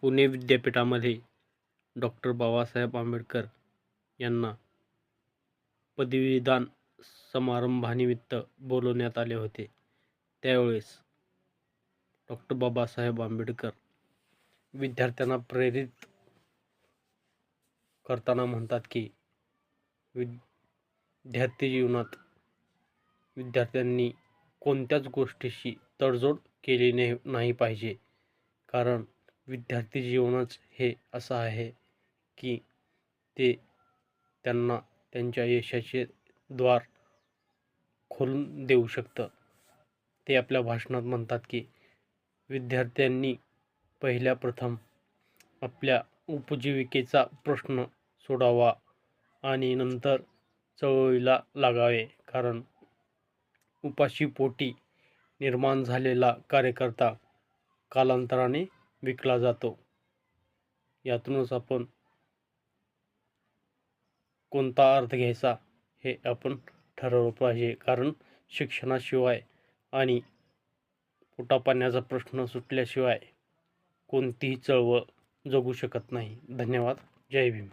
पुणे विद्यापीठामध्ये डॉक्टर बाबासाहेब आंबेडकर यांना पदवीदान समारंभानिमित्त बोलवण्यात आले होते. त्यावेळेस डॉक्टर बाबासाहेब आंबेडकर विद्यार्थ्यांना प्रेरित करताना म्हणतात की विद्यार्थी जीवनात विद्यार्थ्यांनी कोणत्याच गोष्टीशी तडजोड केली नाही पाहिजे. कारण विद्यार्थी जीवनच हे असं आहे की ते त्यांना त्यांच्या यशाचे द्वार खोलून देऊ शकतं. ते आपल्या भाषणात म्हणतात की विद्यार्थ्यांनी पहिल्या प्रथम आपल्या उपजीविकेचा प्रश्न सोडावा आणि नंतर चळवळीला लागावे. कारण उपाशीपोटी निर्माण झालेला कार्यकर्ता कालांतराने विकला जातो. यातूनच आपण कोणता अर्थ घ्यायचा हे आपण ठरवलं पाहिजे. कारण शिक्षणाशिवाय आणि पोटापाण्याचा प्रश्न सुटल्याशिवाय कोणतीही चळवळ जगू शकत नाही. धन्यवाद. जय भीम.